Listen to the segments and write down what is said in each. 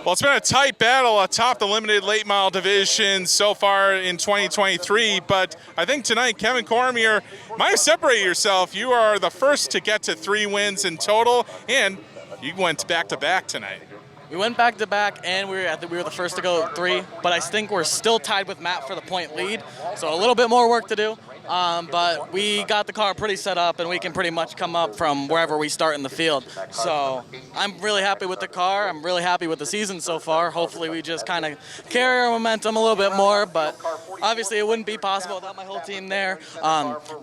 Well, it's been a tight battle atop the limited late mile division so far in 2023, but I think tonight, Kevin Cormier might have separated yourself. You are the first to get to 3 wins in total, and you went back-to-back tonight. We went back-to-back, and we were the first to go 3, but I think we're still tied with Matt for the point lead, so a little bit more work to do. But we got the car pretty set up, and we can pretty much come up from wherever we start in the field. So I'm really happy with the car. I'm really happy with the season so far. Hopefully we just kind of carry our momentum a little bit more, but obviously it wouldn't be possible without my whole team there.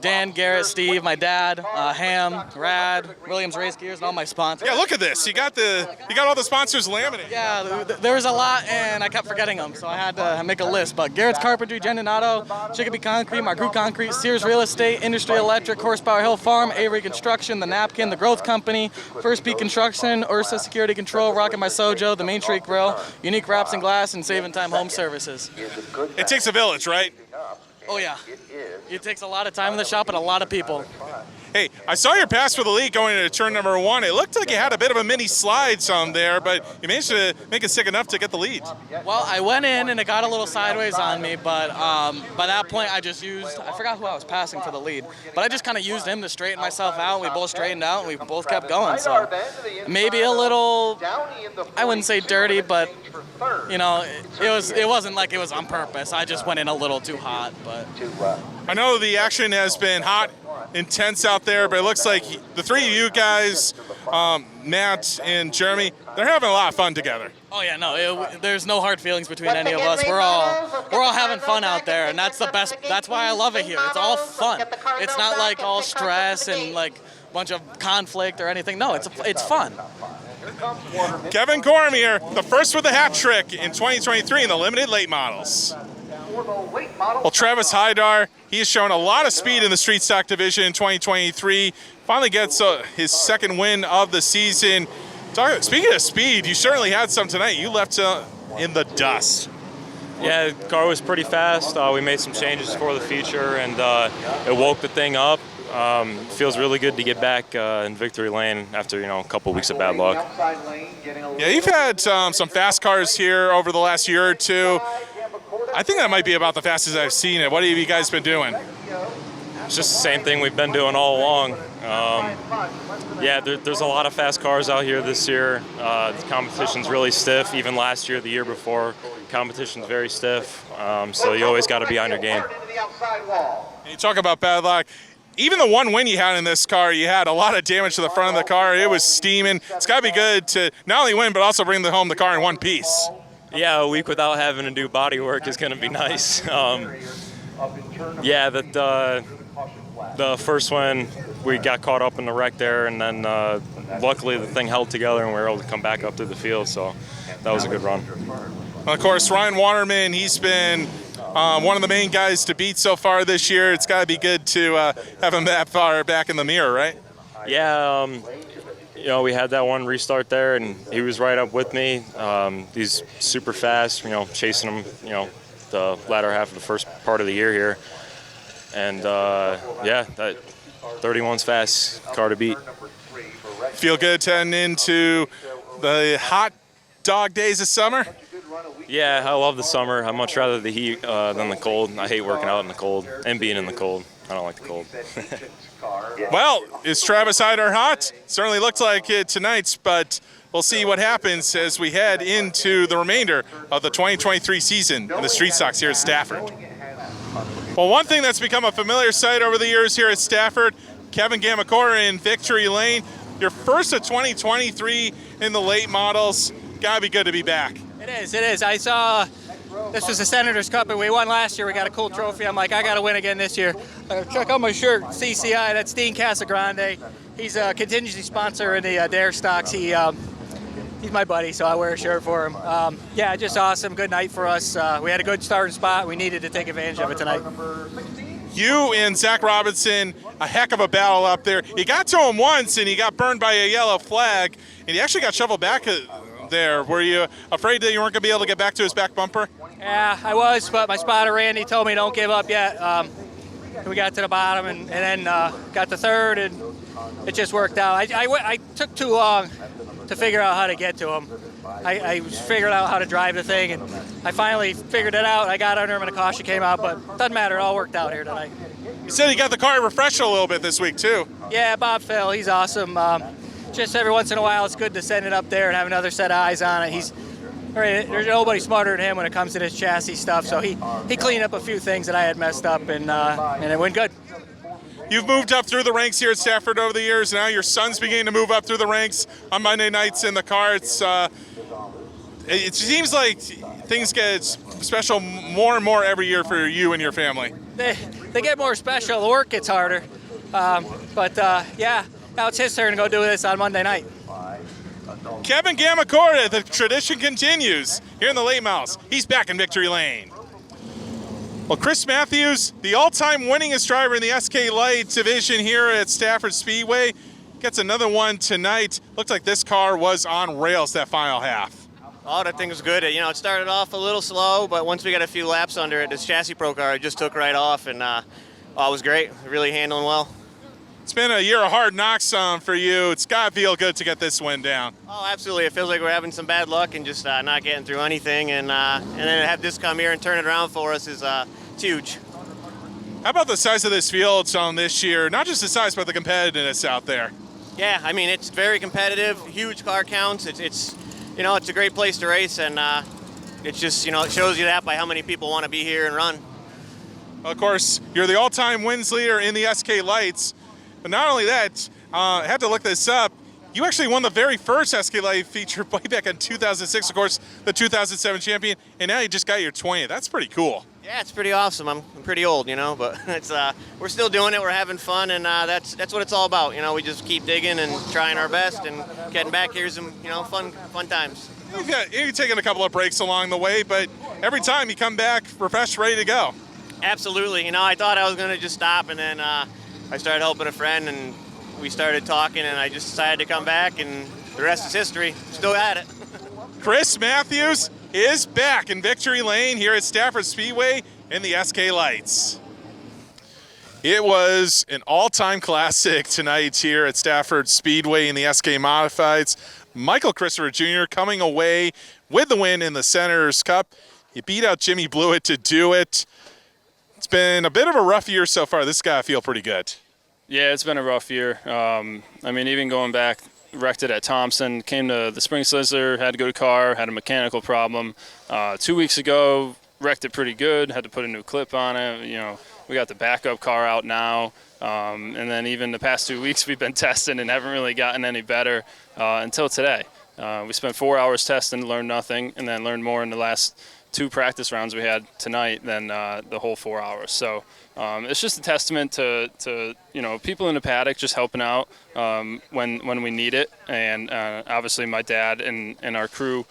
Dan, Garrett, Steve, my dad, Ham, Rad, Williams Race Gears, and all my sponsors. Yeah, look at this. You got all the sponsors laminated. Yeah, there was a lot, and I kept forgetting them, so I had to make a list. But Garrett's Carpentry, Jen Donato, Chicopee Concrete, My Crew Concrete, Sears Real Estate, Industry Electric, Horsepower Hill Farm, Avery Construction, The Napkin, The Growth Company, First Peak Construction, Ursa Security Control, Rockin' My Sojo, The Main Street Grill, Unique Wraps and Glass, and Saving Time Home Services. It takes a village, right? Oh yeah, it takes a lot of time in the shop and a lot of people. Hey, I saw your pass for the lead going into turn number 1. It looked like you had a bit of a mini slide some there, but you managed to make it sick enough to get the lead. Well, I went in and it got a little sideways on me, but by that point I forgot who I was passing for the lead, but I just kind of used him to straighten myself out. We both straightened out and we both kept going, so maybe a little, I wouldn't say dirty, but you know, it wasn't like it was on purpose. I just went in a little too hot, but. I know the action has been hot, intense out there, but it looks like the 3 of you guys, Matt and Jeremy, they're having a lot of fun together. Oh yeah, no, there's no hard feelings between any of us. We're all having fun out there, and that's the best. That's why I love it here. It's all fun. It's not like all stress and like a bunch of conflict or anything. No, it's fun. Kevin Cormier, the first with a hat trick in 2023 in the limited late models. Well, Travis Hydar, he has shown a lot of speed in the street stock division in 2023. Finally gets his second win of the season. Speaking of speed, you certainly had some tonight. You left in the dust. Yeah, the car was pretty fast. We made some changes for the feature, and it woke the thing up. Feels really good to get back in victory lane after a couple weeks of bad luck. Yeah, you've had some fast cars here over the last year or two. I think that might be about the fastest I've seen it. What have you guys been doing? It's just the same thing we've been doing all along. Yeah, there's a lot of fast cars out here this year. The competition's really stiff. Even last year, the year before, competition's very stiff. So you always got to be on your game. You talk about bad luck. Even the one win you had in this car, you had a lot of damage to the front of the car. It was steaming. It's got to be good to not only win, but also bring home the car in one piece. Yeah, a week without having to do body work is going to be nice. Yeah, the first one, we got caught up in the wreck there, and then luckily the thing held together and we were able to come back up to the field, so that was a good run. Of course, Ryan Waterman, he's been one of the main guys to beat so far this year. It's got to be good to have him that far back in the mirror, right? Yeah, we had that one restart there, and he was right up with me. He's super fast, chasing him, the latter half of the first part of the year here. And, yeah, that 31's fast car to beat. Feel good heading into the hot dog days of summer? Yeah, I love the summer. I'd much rather the heat than the cold. I hate working out in the cold and being in the cold. I don't like the cold. Well, is Travis Hyder hot? Certainly looked like it tonight, but we'll see what happens as we head into the remainder of the 2023 season in the street stocks here at Stafford. Well, one thing that's become a familiar sight over the years here at Stafford, Kevin Gamakora in victory lane. Your first of 2023 in the late models. Gotta be good to be back. It is. I saw this was the Senator's Cup, and we won last year. We got a cool trophy. I'm like, I got to win again this year. Check out my shirt, CCI. That's Dean Casagrande. He's a contingency sponsor in the Dare stocks. He's my buddy, so I wear a shirt for him. Yeah, just awesome. Good night for us. We had a good starting spot. We needed to take advantage of it tonight. You and Zach Robinson, a heck of a battle up there. You got to him once, and he got burned by a yellow flag, and he actually got shoveled back there. Were you afraid that you weren't going to be able to get back to his back bumper? Yeah, I was, but my spotter, Randy, told me don't give up yet. We got to the bottom and then got to third, and it just worked out. I took too long to figure out how to get to him. I was figuring out how to drive the thing, and I finally figured it out. I got under him, and a caution came out, but doesn't matter. It all worked out here tonight. You said you got the car refreshed a little bit this week too. Yeah, Bob Phil, he's awesome. Just every once in a while, it's good to send it up there and have another set of eyes on it. There's nobody smarter than him when it comes to this chassis stuff. So he cleaned up a few things that I had messed up, and it went good. You've moved up through the ranks here at Stafford over the years. Now your son's beginning to move up through the ranks on Monday nights in the car. It seems like things get special more and more every year for you and your family. They get more special. The work gets harder. Yeah, now it's his turn to go do this on Monday night. Kevin Gamakora, the tradition continues here in the late models. He's back in victory lane. Well, Chris Matthews, the all-time winningest driver in the SK Light division here at Stafford Speedway, gets another one tonight. Looks like this car was on rails that final half. Oh, that thing was good. You know, it started off a little slow, but once we got a few laps under it, this chassis pro car just took right off, and it was great. Really handling well. It's been a year of hard knocks for you. It's got to feel good to get this win down. Oh, absolutely. It feels like we're having some bad luck and just not getting through anything, and then to have this come here and turn it around for us is it's huge. How about the size of this field this year? Not just the size, but the competitiveness out there. Yeah, I mean, it's very competitive, huge car counts. It's you know, it's a great place to race, and it's just, you know, it shows you that by how many people want to be here and run. Of course, you're the all-time wins leader in the SK Lights. But not only that, I had to look this up. You actually won the very first SK Light feature way back in 2006, of course, the 2007 champion, and now you just got your 20th. That's pretty cool. Yeah, it's pretty awesome. I'm pretty old, you know, but it's we're still doing it. We're having fun, and that's what it's all about. You know, we just keep digging and trying our best and getting back here some, you know, fun times. You've taken a couple of breaks along the way, but every time you come back refreshed, ready to go. Absolutely. You know, I thought I was going to just stop, and then I started helping a friend, and we started talking, and I just decided to come back, and the rest is history. Still at it. Chris Matthews is back in victory lane here at Stafford Speedway in the SK Lights. It was an all-time classic tonight here at Stafford Speedway in the SK Modifieds. Michael Christopher Jr. coming away with the win in the Senators Cup. He beat out Jimmy Blewett to do it. It's been a bit of a rough year so far. This guy feel pretty good. Yeah, it's been a rough year. I mean, even going back, wrecked it at Thompson, came to the Spring Sizzler, had to go to car, had a mechanical problem. 2 weeks ago, wrecked it pretty good, had to put a new clip on it. You know, we got the backup car out now. And then even the past 2 weeks, we've been testing and haven't really gotten any better until today. We spent 4 hours testing, learned nothing, and then learned more in the last 2 practice rounds we had tonight than the whole 4 hours. So it's just a testament to you know, people in the paddock just helping out when we need it, and obviously my dad and our crew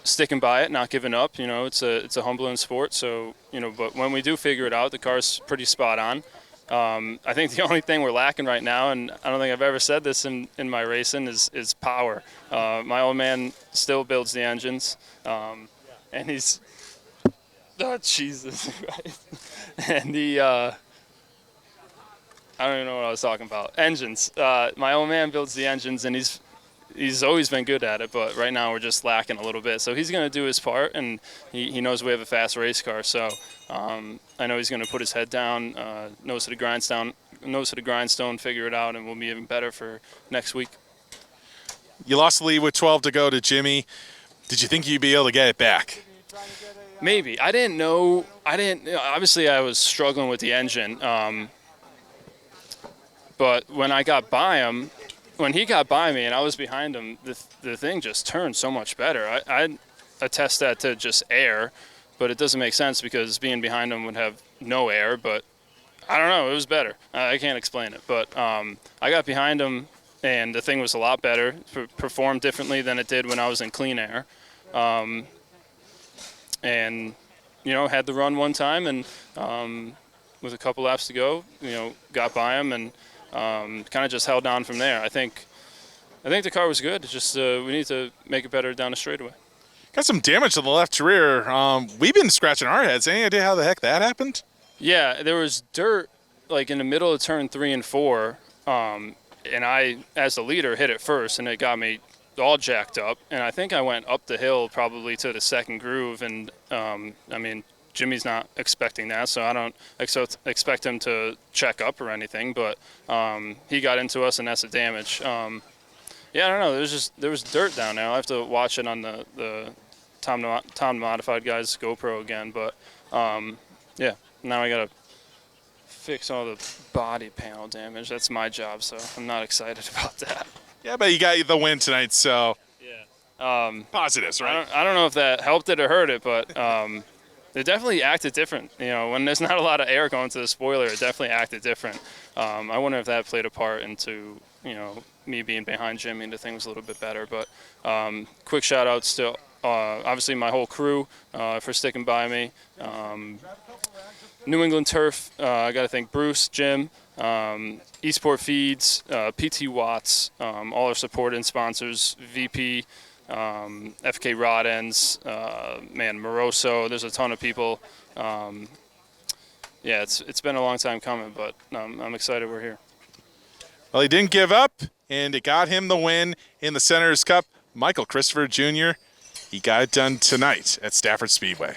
sticking by it, not giving up. You know, it's a humbling sport. So, you know, but when we do figure it out, the car's pretty spot on. I think the only thing we're lacking right now, and I don't think I've ever said this in my racing, is power. My old man still builds the engines. And he's, oh, Jesus Christ. And I don't even know what I was talking about. Engines. My old man builds the engines, and he's always been good at it, but right now we're just lacking a little bit. So he's going to do his part, and he knows we have a fast race car. So I know he's going to put his head down, nose to the grindstone, figure it out, and we'll be even better for next week. You lost the lead with 12 to go to Jimmy. Did you think you'd be able to get it back? Maybe. I didn't know. Obviously, I was struggling with the engine. But when I got by him, when he got by me and I was behind him, the thing just turned so much better. I attest that to just air, but it doesn't make sense because being behind him would have no air. But I don't know. It was better. I can't explain it. But I got behind him, and the thing was a lot better. Performed differently than it did when I was in clean air. And, you know, had the run one time, and with a couple laps to go, you know, got by him and kind of just held on from there. I think the car was good. It's just we need to make it better down the straightaway. Got some damage to the left rear. We've been scratching our heads. Any idea how the heck that happened? Yeah, there was dirt like in the middle of turn 3 and 4, and I, as the leader, hit it first, and it got me all jacked up, and I think I went up the hill probably to the second groove, and I mean, Jimmy's not expecting that, so I don't expect him to check up or anything, but he got into us, and that's the damage. Yeah, I don't know. There was dirt down there. I will have to watch it on the Tom Modified guy's GoPro again, but yeah, now I gotta fix all the body panel damage. That's my job, so I'm not excited about that. Yeah, but you got the win tonight, so Yeah. positives, right? I don't know if that helped it or hurt it, but it definitely acted different. You know, when there's not a lot of air going to the spoiler, it definitely acted different. I wonder if that played a part into, you know, me being behind Jimmy and the thing was a little bit better. But quick shout out still, obviously my whole crew for sticking by me. New England Turf, I got to thank Bruce, Jim, Eastport Feeds, PT Watts, all our support and sponsors, VP, FK Rod Ends, man, Moroso. There's a ton of people. Yeah, it's been a long time coming, but I'm excited we're here. Well, he didn't give up, and it got him the win in the Senators Cup. Michael Christopher Jr., he got it done tonight at Stafford Speedway.